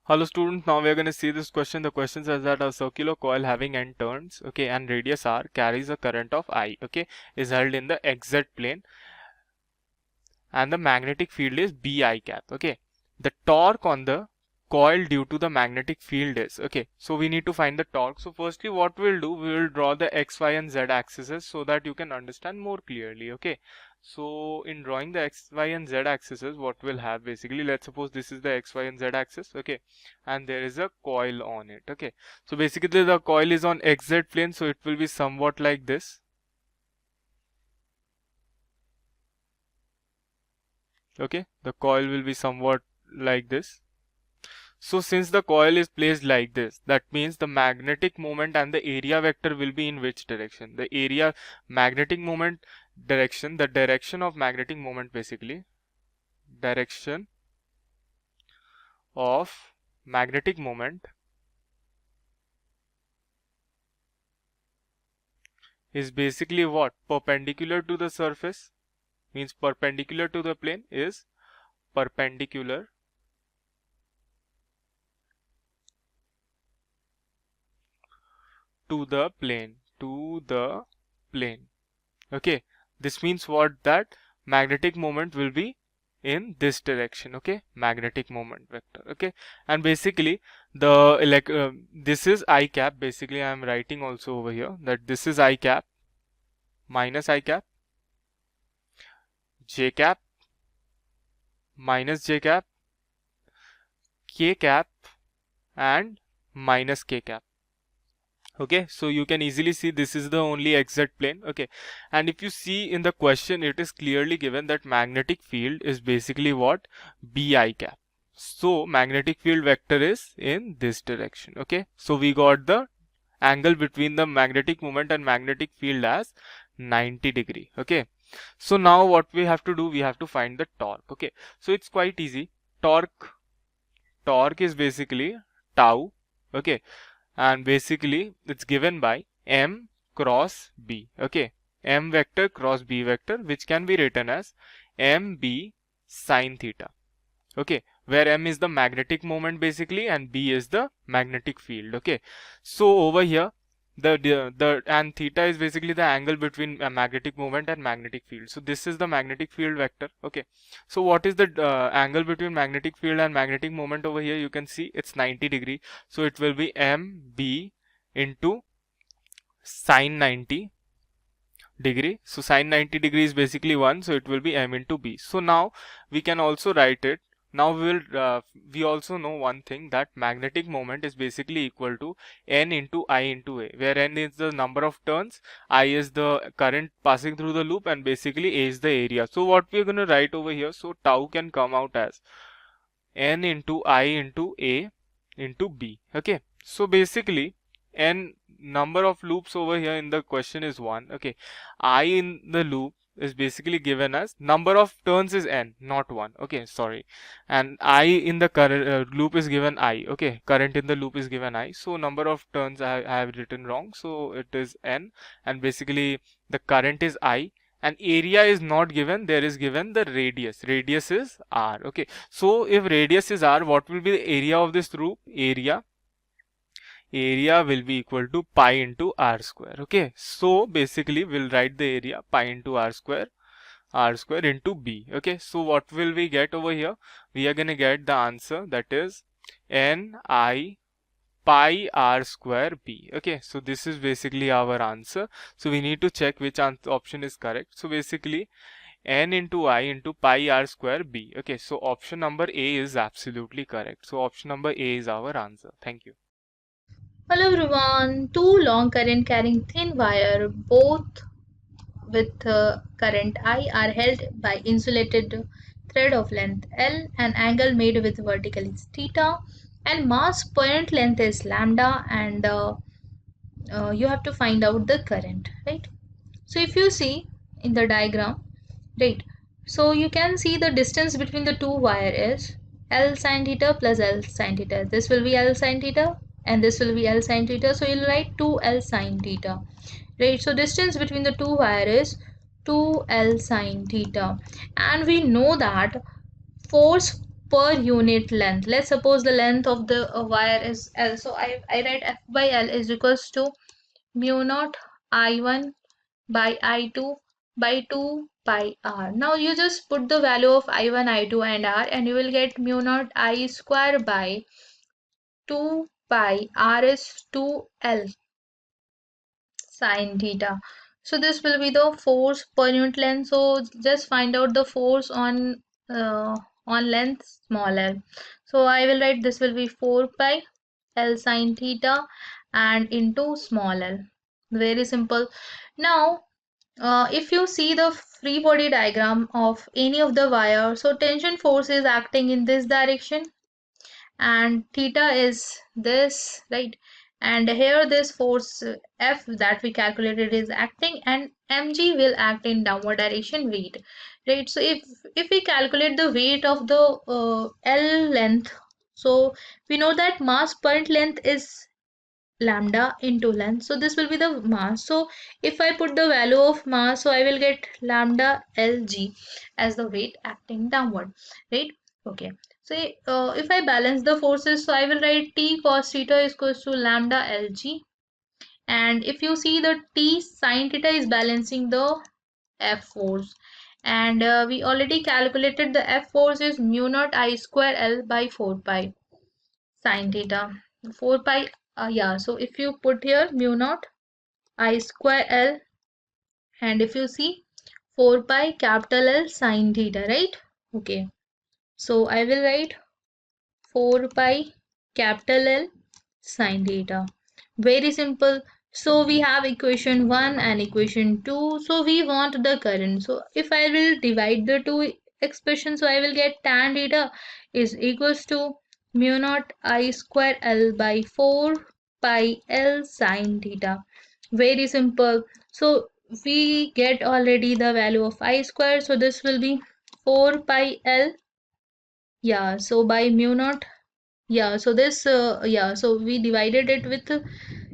Hello students, now we are going to see this question. The question says that a circular coil having n turns, okay, and radius r carries a current of I, okay, is held in the xz plane and the magnetic field is bi cap, okay. The torque on the coil due to the magnetic field is, okay, so we need to find the torque. So firstly what we'll do, we will draw the x, y and z axes so that you can understand more clearly, okay. So in drawing the x, y and z axes, what we'll have basically, let's suppose this is the x, y and z axis, okay, and there is a coil on it, okay. So basically the coil is on xz plane, so it will be somewhat like this, okay. The coil will be somewhat like this. So since the coil is placed like this, that means the magnetic moment and the area vector will be in which direction? The area magnetic moment direction, the direction of magnetic moment basically, direction of magnetic moment is basically what? Perpendicular to the surface, means perpendicular to the plane is perpendicular to the plane, okay. This means what? That magnetic moment will be in this direction, okay, magnetic moment vector, okay. And basically the this is I cap, basically I am writing also over here that this is I cap minus I cap, J cap minus J cap, K cap and minus K cap, okay. So you can easily see this is the only exact plane, okay. And if you see in the question, it is clearly given that magnetic field is basically what? bi cap. So magnetic field vector is in this direction, okay. So we got the angle between the magnetic moment and magnetic field as 90 degree, okay. So now what we have to do, we have to find the torque, okay. So it's quite easy. Torque is basically tau, okay, and basically it's given by m cross b, okay, m vector cross b vector, which can be written as mb sine theta, okay, where m is the magnetic moment basically and b is the magnetic field, okay. So over here the and theta is basically the angle between a magnetic moment and magnetic field. So this is the magnetic field vector, okay. So what is the angle between magnetic field and magnetic moment over here? You can see it's 90 degree, so it will be mb into sine 90 degree. So sine 90 degree is basically 1, so it will be m into b. So now we can also write it. Now we also know one thing, that magnetic moment is basically equal to n into I into a, where n is the number of turns, I is the current passing through the loop, and basically a is the area. So what we're going to write over here, so tau can come out as n into I into a into b, okay. So basically n number of loops over here in the question is 1, okay. I in the loop is basically given as number of turns is n, not 1, okay, sorry. And I in the current loop is given I, okay, current in the loop is given I. So number of turns I have written wrong, so it is n, and basically the current is I, and area is not given, there is given the radius is r, okay. So if radius is r, what will be the area of this loop? Area will be equal to pi into r square, okay. So basically we'll write the area pi into r square into b, okay. So what will we get over here? We are going to get the answer, that is ni pi r square b, okay. So this is basically our answer. So we need to check which option is correct. So basically n into I into pi r square b, okay. So option number A is absolutely correct. So option number A is our answer. Thank you. Hello everyone. Two long current carrying thin wire, both with current I, are held by insulated thread of length L and angle made with vertical is theta, and mass point length is lambda, and you have to find out the current, right? So if you see in the diagram, right, so you can see the distance between the two wire is L sine theta plus L sine theta. This will be L sine theta and this will be L sine theta. So you'll write 2L sine theta, right? So distance between the two wire is 2L sine theta, and we know that force per unit length. Let's suppose the length of the wire is L. So I write F by L is equals to mu naught I1 by I2 by 2 pi R. Now you just put the value of I1, I2 and R and you will get mu naught I square by 2 pi R is 2L sine theta. So this will be the force per unit length. So just find out the force on length small l. So I will write this will be 4 pi L sine theta and into small l. Very simple. Now if you see the free body diagram of any of the wire, so tension force is acting in this direction and theta is this, right? And here this force F that we calculated is acting and mg will act in downward direction weight, right? So if we calculate the weight of the L length, so we know that mass per length is lambda into length, so this will be the mass. So if I put the value of mass, so I will get lambda lg as the weight acting downward, right? Okay, so if I balance the forces, so I will write t cos theta is equals to lambda lg, and if you see the t sin theta is balancing the F force, and we already calculated the F force is mu naught I square L by 4 pi sine theta. 4 pi, yeah, so if you put here mu naught I square L, and if you see 4 pi capital L sine theta, right? Okay, so I will write 4 pi capital L sine theta. Very simple. So we have equation 1 and equation 2. So we want the current. So if I will divide the two expressions, so I will get tan theta is equals to mu naught I square L by 4 pi L sine theta. Very simple. So we get already the value of I square. So this will be 4 pi L. Yeah, so by mu naught, yeah, so this yeah, so we divided it with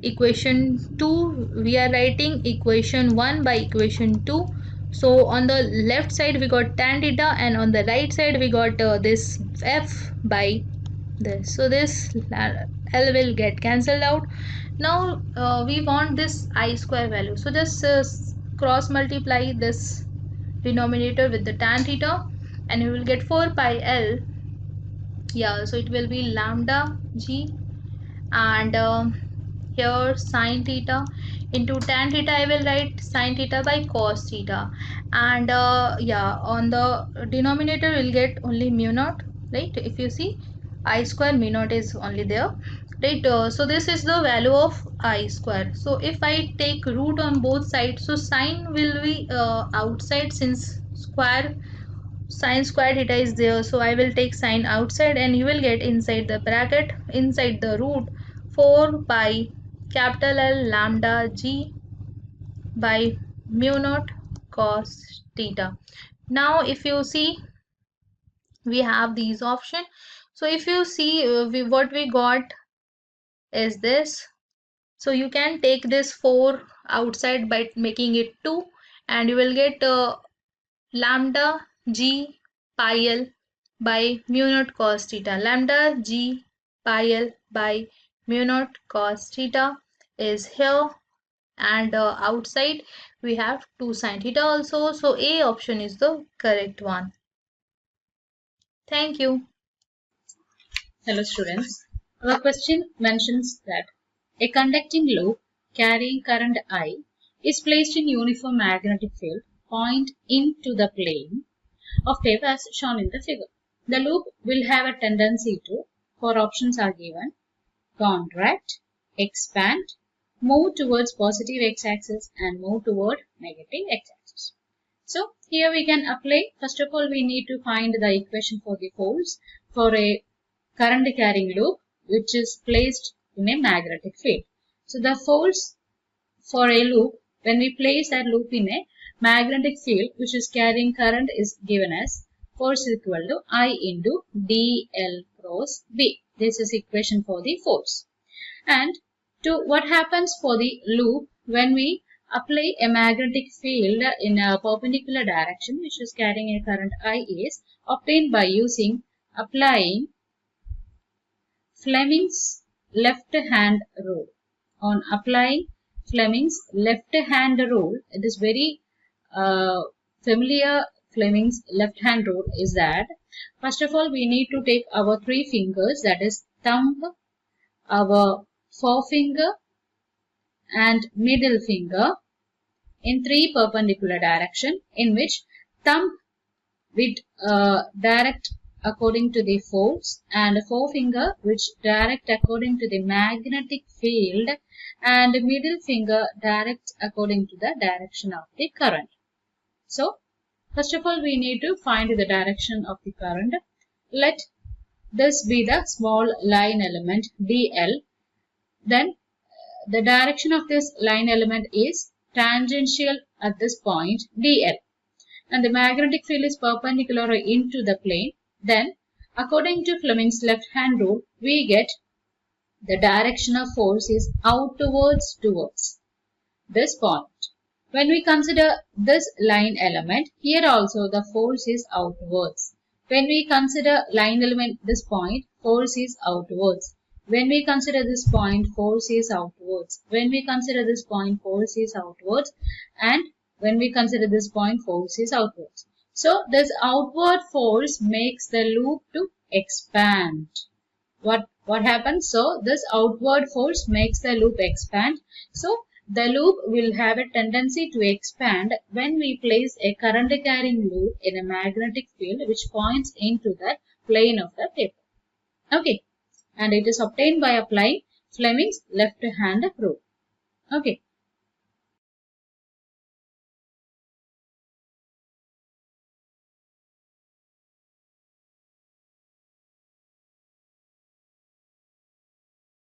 equation 2. We are writing equation 1 by equation 2. So on the left side we got tan theta and on the right side we got this F by this. So this L will get cancelled out. Now we want this I square value, so just cross multiply this denominator with the tan theta and you will get 4 pi L. Yeah, so it will be lambda g, and here sine theta into tan theta. I will write sine theta by cos theta, and yeah, on the denominator we'll get only mu naught, right? If you see I square, mu naught is only there, right? So this is the value of I square. So if I take root on both sides, so sine will be outside, since square sine square theta is there, so I will take sine outside and you will get inside the bracket, inside the root, 4 pi capital L lambda g by mu naught cos theta. Now if you see, we have these options. So if you see, what we got is this. So you can take this 4 outside by making it 2 and you will get lambda g pi l by mu naught cos theta. Lambda g pi l by mu naught cos theta is here, and outside we have 2 sin theta also. So A option is the correct one. Thank you. Hello students. Our question mentions that a conducting loop carrying current I is placed in uniform magnetic field point into the plane of tape as shown in the figure. The loop will have a tendency to, four options are given: contract, expand, move towards positive x-axis and move toward negative x-axis. So here we can apply, first of all we need to find the equation for the force for a current carrying loop which is placed in a magnetic field. So the force for a loop, when we place that loop in a magnetic field which is carrying current, is given as force equal to I into dl cross B. This is equation for the force. And to what happens for the loop when we apply a magnetic field in a perpendicular direction which is carrying a current I is obtained by using applying Fleming's left-hand rule. On applying Fleming's left-hand rule, it is very familiar. Fleming's left-hand rule is that, first of all, we need to take our three fingers, that is thumb, our forefinger and middle finger, in three perpendicular direction, in which thumb with direct according to the force and forefinger which direct according to the magnetic field and middle finger direct according to the direction of the current. So first of all, we need to find the direction of the current. Let this be the small line element dl. Then the direction of this line element is tangential at this point dl, and the magnetic field is perpendicular into the plane. Then according to Fleming's left-hand rule, we get the direction of force is outwards towards this point. When we consider this line element, here also the force is outwards. When we consider line element this point, force is outwards. When we consider this point, force is outwards. When we consider this point, force is outwards. And when we consider this point, force is outwards. So this outward force makes the loop to expand. What happens? So this outward force makes the loop expand. So the loop will have a tendency to expand when we place a current carrying loop in a magnetic field which points into the plane of the paper. Okay. And it is obtained by applying Fleming's left-hand rule. Okay.